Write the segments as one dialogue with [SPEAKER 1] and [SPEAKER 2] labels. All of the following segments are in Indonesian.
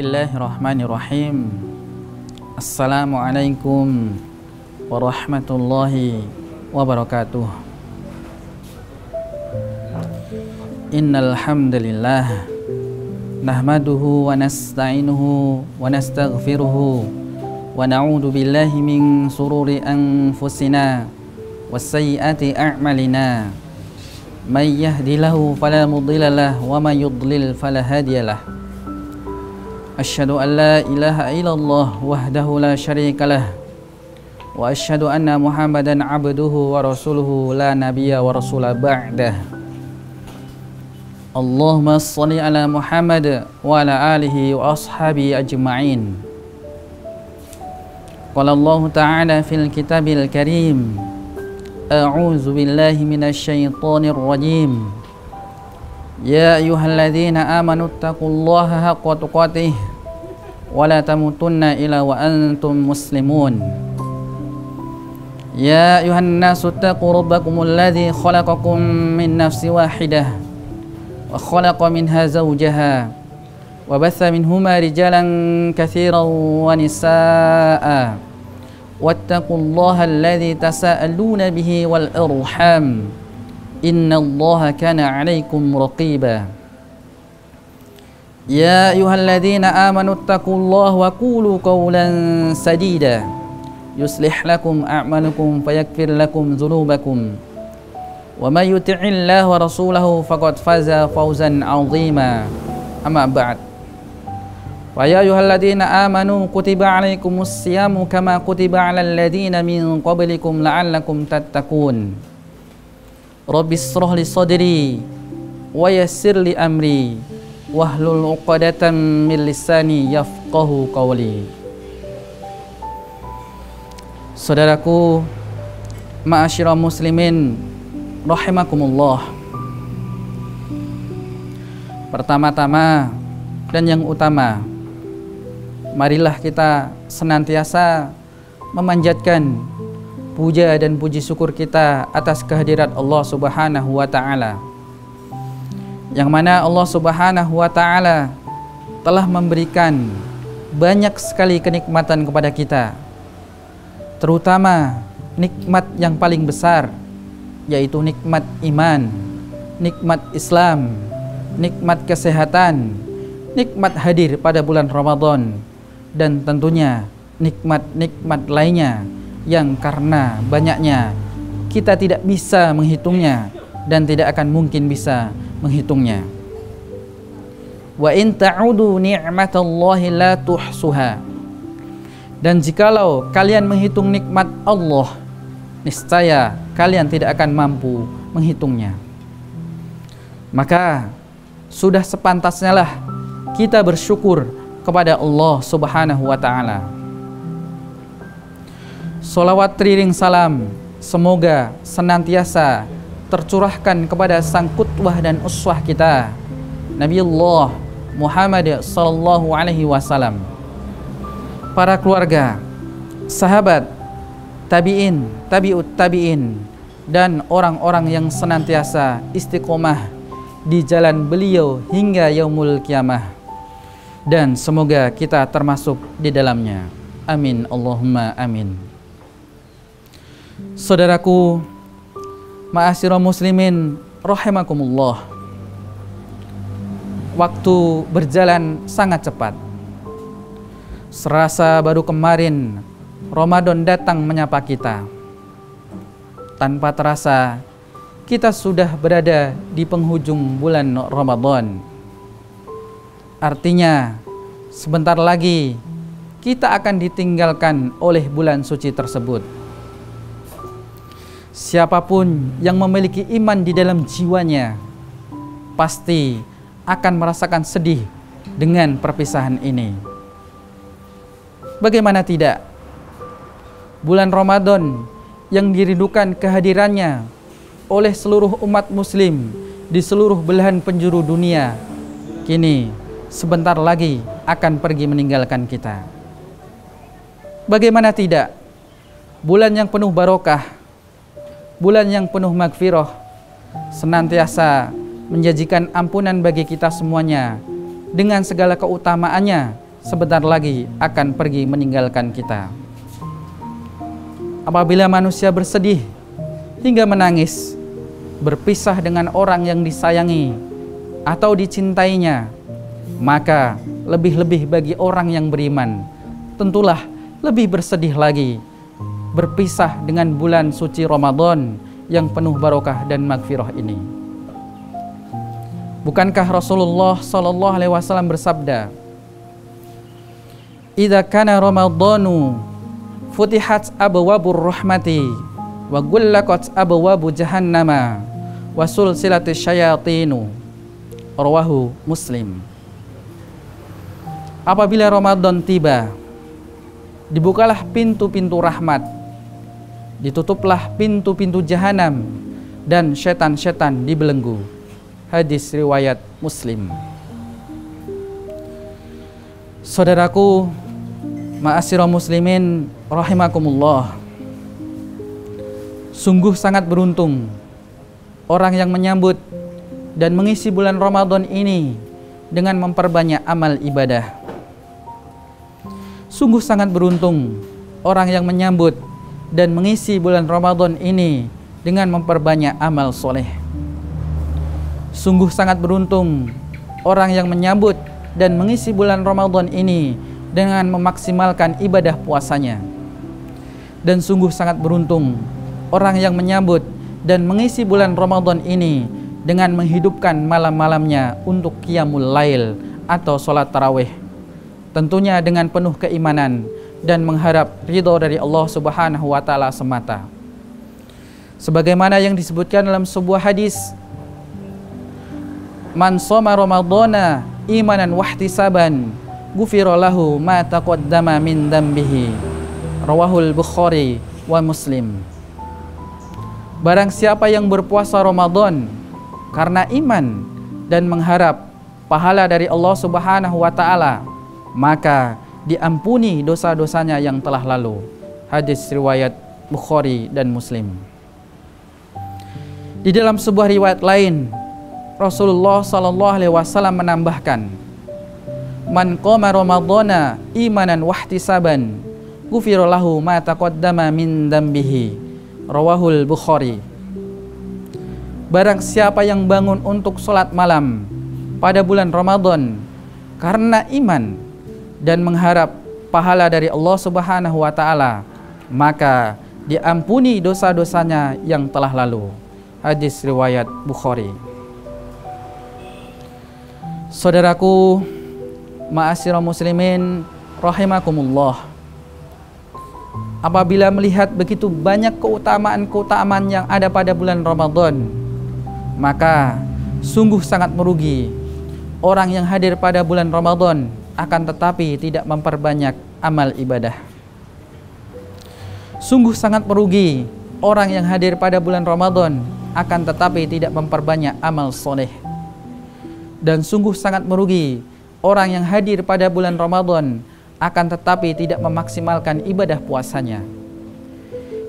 [SPEAKER 1] Bismillahirrahmanirrahim. Assalamualaikum warahmatullahi wabarakatuh. Innal hamdalillah nahmaduhu wa nasta'inuhu wa nastaghfiruhu wa na'udzu billahi min sururi anfusina wasayyiati a'malina. May yahdihillahu fala mudilla lahu wa may yudlil fala hadiyalah. Asyhadu an la ilaha illallah wahdahu la syarikalah wa asyhadu anna Muhammadan abduhu wa rasuluhu la nabiyya wa rasula ba'dah. Allahumma shalli ala Muhammad wa ala alihi wa ashabihi ajma'in. Qala Allah ta'ala fil kitabil karim, a'udzu billahi minasy syaithanir rajim. Ya ayyuhalladzina amanu taqullaha haqqa tuqatih wa la tamutunna illa wa antum muslimun. Ya ayuhan nasu taqu rabbakumul ladzi khalaqakum min nafsin wahidah wa khalaqa minha zawjaha wa batha minhuma rijalan katsiran wa nisaa'a wattaqullaha alladzi tasaaluna bihi wal arham innallaha kana 'alaikum raqiba. Ya ayyuhalladzina amanu taqullaha wa qulu qawlan sadida yuslih lakum a'malakum fayaghfir lakum dzunubakum wa may yuti'illaha wa rasulahu faqad faza fawzan 'azima. Amma ba'd. Wa ya ayyuhalladzina amanu kutiba 'alaikumus siyamu kama kutiba 'alal ladzina min qablikum la'allakum tattaqun. Rabbis shrah li sadri wa yassir li amri wahlul 'uqdatam min lisani yafqahu qawli. Saudaraku, ma'asyiral muslimin rahimakumullah. Pertama-tama dan yang utama, marilah kita senantiasa memanjatkan puja dan puji syukur kita atas kehadirat Allah Subhanahu wa ta'ala, yang mana Allah Subhanahu wa ta'ala telah memberikan banyak sekali kenikmatan kepada kita, terutama nikmat yang paling besar, yaitu nikmat iman, nikmat Islam, nikmat kesehatan, nikmat hadir pada bulan Ramadan, dan tentunya nikmat-nikmat lainnya yang karena banyaknya kita tidak bisa menghitungnya dan tidak akan mungkin bisa menghitungnya. Wa in ta'udu ni'matallahi la tuhsuha. Dan jikalau kalian menghitung nikmat Allah, niscaya kalian tidak akan mampu menghitungnya. Maka sudah sepantasnya lah kita bersyukur kepada Allah Subhanahu wa ta'ala. Sholawat teriring salam semoga senantiasa tercurahkan kepada sang qudwah dan uswah kita, Nabiullah Muhammad sallallahu alaihi wasallam, para keluarga, sahabat, tabi'in, tabi'ut tabi'in, dan orang-orang yang senantiasa istiqomah di jalan beliau hingga yaumul kiamah, dan semoga kita termasuk di dalamnya. Amin Allahumma amin. Saudaraku, ma'asyiral muslimin rahimakumullah. Waktu berjalan sangat cepat. Serasa baru kemarin Ramadan datang menyapa kita. Tanpa terasa kita sudah berada di penghujung bulan Ramadan. Artinya sebentar lagi kita akan ditinggalkan oleh bulan suci tersebut. Siapapun yang memiliki iman di dalam jiwanya pasti akan merasakan sedih dengan perpisahan ini. Bagaimana tidak? Bulan Ramadan yang dirindukan kehadirannya oleh seluruh umat muslim di seluruh belahan penjuru dunia, kini sebentar lagi akan pergi meninggalkan kita. Bagaimana tidak? Bulan yang penuh barokah, bulan yang penuh magfirah, senantiasa menjanjikan ampunan bagi kita semuanya dengan segala keutamaannya sebentar lagi akan pergi meninggalkan kita. Apabila manusia bersedih hingga menangis, berpisah dengan orang yang disayangi atau dicintainya, maka lebih-lebih bagi orang yang beriman, tentulah lebih bersedih lagi berpisah dengan bulan suci Ramadan yang penuh barokah dan magfirah ini. Bukankah Rasulullah sallallahu alaihi wasallam bersabda, "Idza kana Ramadhanu futihat abwabur rahmati wa gullaqat abwabu jahannama wa sulsilatis syayatinu." Rawahu Muslim. Apabila Ramadan tiba, dibukalah pintu-pintu rahmat, ditutuplah pintu-pintu jahanam, dan setan-setan dibelenggu. Hadis riwayat Muslim. Saudaraku, ma'asyiral muslimin rahimakumullah, sungguh sangat beruntung orang yang menyambut dan mengisi bulan Ramadan ini dengan memperbanyak amal ibadah. Sungguh sangat beruntung orang yang menyambut dan mengisi bulan Ramadan ini dengan memperbanyak amal soleh. Sungguh sangat beruntung orang yang menyambut dan mengisi bulan Ramadan ini dengan memaksimalkan ibadah puasanya. Dan sungguh sangat beruntung orang yang menyambut dan mengisi bulan Ramadan ini dengan menghidupkan malam-malamnya untuk qiyamul lail atau sholat tarawih, tentunya dengan penuh keimanan dan mengharap ridho dari Allah Subhanahu wa Ta'ala semata. Sebagaimana yang disebutkan dalam sebuah hadis, "Man shoma Ramadhana imanan wahtisaban, ghufira lahu ma taqaddama min dambihi." Rawahul Bukhari wa Muslim. Barang siapa yang berpuasa Ramadan karena iman dan mengharap pahala dari Allah Subhanahu wa Ta'ala, maka diampuni dosa-dosanya yang telah lalu. Hadis riwayat Bukhari dan Muslim. Di dalam sebuah riwayat lain, Rasulullah sallallahu alaihi wasallam menambahkan, "Man qama Ramadhana imanan wahtisaban, ghufira lahu ma taqaddama min dambihi." Rawahul Bukhari. Barang siapa yang bangun untuk sholat malam pada bulan Ramadan karena iman dan mengharap pahala dari Allah Subhanahu wa Ta'ala, maka diampuni dosa-dosanya yang telah lalu. Hadis riwayat Bukhari. Saudaraku, ma'asyiral muslimin rahimakumullah, apabila melihat begitu banyak keutamaan-keutamaan yang ada pada bulan Ramadan, maka sungguh sangat merugi orang yang hadir pada bulan Ramadan akan tetapi tidak memperbanyak amal ibadah. Sungguh sangat merugi orang yang hadir pada bulan Ramadan akan tetapi tidak memperbanyak amal soleh. Dan sungguh sangat merugi orang yang hadir pada bulan Ramadan akan tetapi tidak memaksimalkan ibadah puasanya.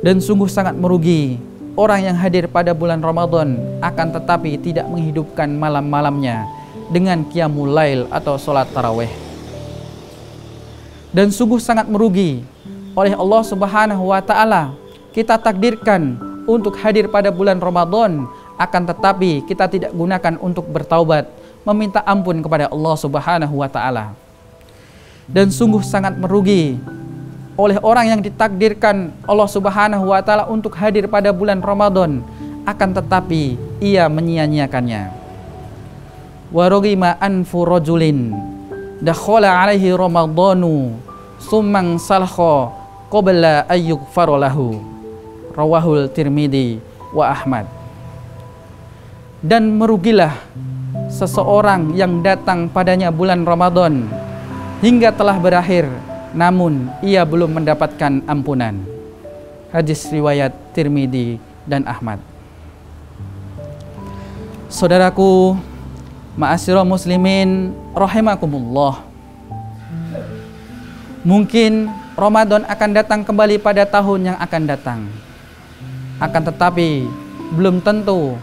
[SPEAKER 1] Dan sungguh sangat merugi orang yang hadir pada bulan Ramadan akan tetapi tidak menghidupkan malam-malamnya dengan qiyamul lail atau sholat tarawih. Dan sungguh sangat merugi oleh Allah Subhanahu wa Ta'ala kita takdirkan untuk hadir pada bulan Ramadan, akan tetapi kita tidak gunakan untuk bertaubat, meminta ampun kepada Allah Subhanahu wa Ta'ala. Dan sungguh sangat merugi oleh orang yang ditakdirkan Allah Subhanahu wa Ta'ala untuk hadir pada bulan Ramadan, akan tetapi ia menyia-nyiakannya. Wa rogima anfu rajulin dakhala alaihi ramadhanu summan salkha qabla ayyughfara lahu. Rawahul Tirmidzi wa Ahmad. Dan merugilah seseorang yang datang padanya bulan Ramadan hingga telah berakhir, namun ia belum mendapatkan ampunan. Hadis riwayat Tirmidzi dan Ahmad. Saudaraku, ma'asyiral muslimin rahimakumullah, mungkin Ramadan akan datang kembali pada tahun yang akan datang. Akan tetapi belum tentu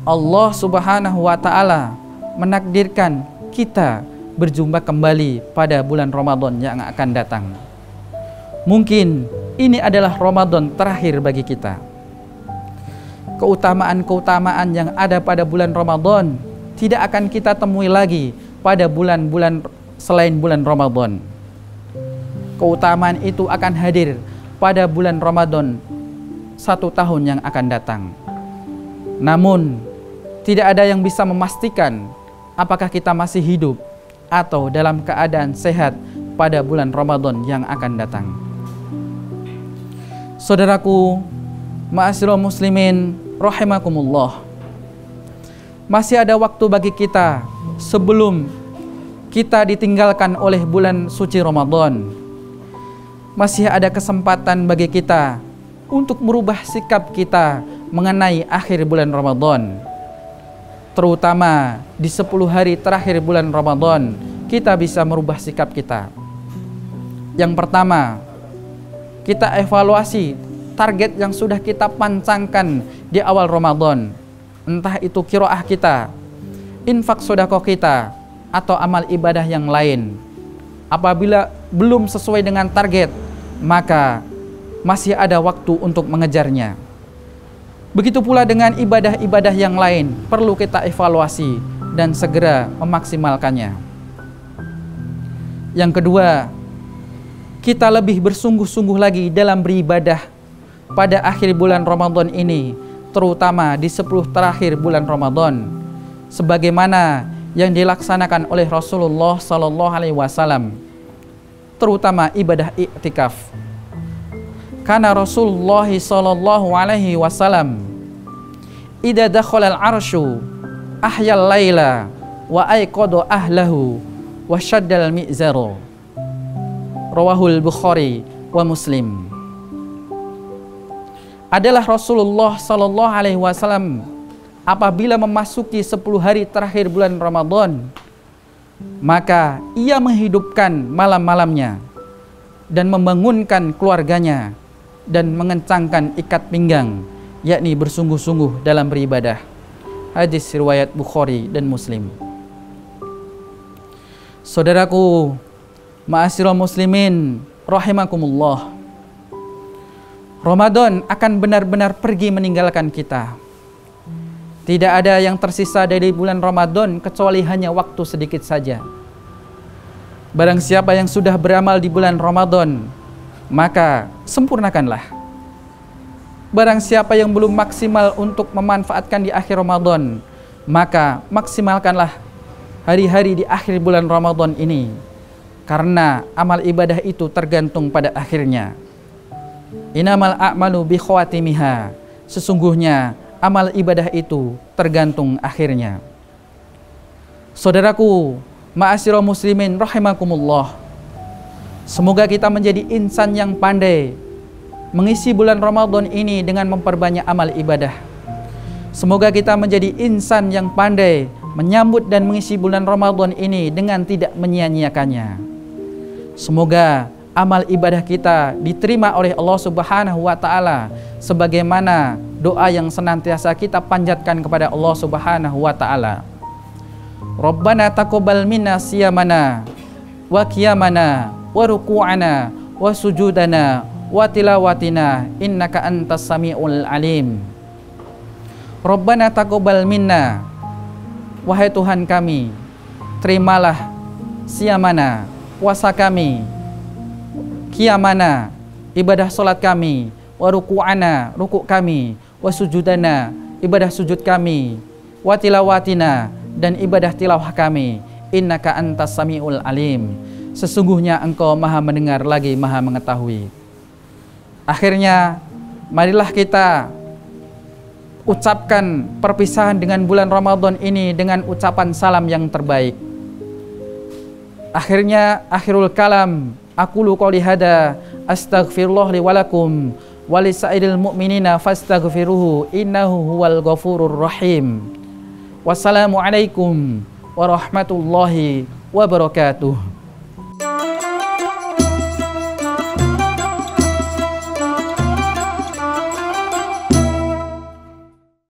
[SPEAKER 1] Allah Subhanahu wa Ta'ala menakdirkan kita berjumpa kembali pada bulan Ramadan yang akan datang. Mungkin ini adalah Ramadan terakhir bagi kita. Keutamaan-keutamaan yang ada pada bulan Ramadan tidak akan kita temui lagi pada bulan-bulan selain bulan Ramadan. Keutamaan itu akan hadir pada bulan Ramadan 1 tahun yang akan datang. Namun, tidak ada yang bisa memastikan apakah kita masih hidup atau dalam keadaan sehat pada bulan Ramadan yang akan datang. Saudaraku, ma'asyiral muslimin rahimakumullah. Masih ada waktu bagi kita sebelum kita ditinggalkan oleh bulan suci Ramadan. Masih ada kesempatan bagi kita untuk merubah sikap kita mengenai akhir bulan Ramadan. Terutama di 10 hari terakhir bulan Ramadan, kita bisa merubah sikap kita. Yang pertama, kita evaluasi target yang sudah kita pancangkan di awal Ramadan. Entah itu qiraah kita, infak sedekah kita, atau amal ibadah yang lain. Apabila belum sesuai dengan target, maka masih ada waktu untuk mengejarnya. Begitu pula dengan ibadah-ibadah yang lain, perlu kita evaluasi dan segera memaksimalkannya. Yang kedua, kita lebih bersungguh-sungguh lagi dalam beribadah pada akhir bulan Ramadan ini, terutama di 10 terakhir bulan Ramadan, sebagaimana yang dilaksanakan oleh Rasulullah SAW, terutama ibadah i'tikaf. Karena Rasulullah SAW idza dakhala al-arsyu ahyal laila wa ayqadha ahlahu wa syaddal mi'zara. Rawahul Bukhari wa Muslim. Adalah Rasulullah SAW apabila memasuki 10 hari terakhir bulan Ramadan, maka ia menghidupkan malam-malamnya dan membangunkan keluarganya dan mengencangkan ikat pinggang, yakni bersungguh-sungguh dalam beribadah. Hadis riwayat Bukhari dan Muslim. Saudaraku, ma'asyiral muslimin rahimakumullah, Ramadan akan benar-benar pergi meninggalkan kita. Tidak ada yang tersisa dari bulan Ramadan kecuali hanya waktu sedikit saja. Barang siapa yang sudah beramal di bulan Ramadan, maka sempurnakanlah. Barang siapa yang belum maksimal untuk memanfaatkan di akhir Ramadan, maka maksimalkanlah hari-hari di akhir bulan Ramadan ini. Karena amal ibadah itu tergantung pada akhirnya. Innamal a'malu bi khawatimiha. Sesungguhnya amal ibadah itu tergantung akhirnya. Saudaraku, ma'asyiral muslimin rahimakumullah, semoga kita menjadi insan yang pandai mengisi bulan Ramadan ini dengan memperbanyak amal ibadah. Semoga kita menjadi insan yang pandai menyambut dan mengisi bulan Ramadan ini dengan tidak menyia-nyiakannya. Semoga amal ibadah kita diterima oleh Allah Subhanahu wa Ta'ala, sebagaimana doa yang senantiasa kita panjatkan kepada Allah Subhanahu wa Ta'ala. Rabbana taqabbal minna siyamana wa qiyamana wa ruku'ana wa sujudana wa tilawatina innaka antas sami'ul alim. Rabbana taqabbal minna, wahai Tuhan kami, terimalah siyamana, puasa kami, qiyamana, ibadah salat kami, wa ruku'ana, rukuk kami, wa sujudana, ibadah sujud kami, wa tilawatina, dan ibadah tilawah kami, innaka antas sami'ul alim. Sesungguhnya engkau maha mendengar lagi maha mengetahui. Akhirnya, marilah kita ucapkan perpisahan dengan bulan Ramadan ini dengan ucapan salam yang terbaik. Akhirnya, akhirul kalam, aqulu qouli hada, astaghfirullah li wa lakum wa lisairil mu'minina fastaghfiruhu innahu huwal ghafurur rahim. Wassalamualaikum warahmatullahi wabarakatuh.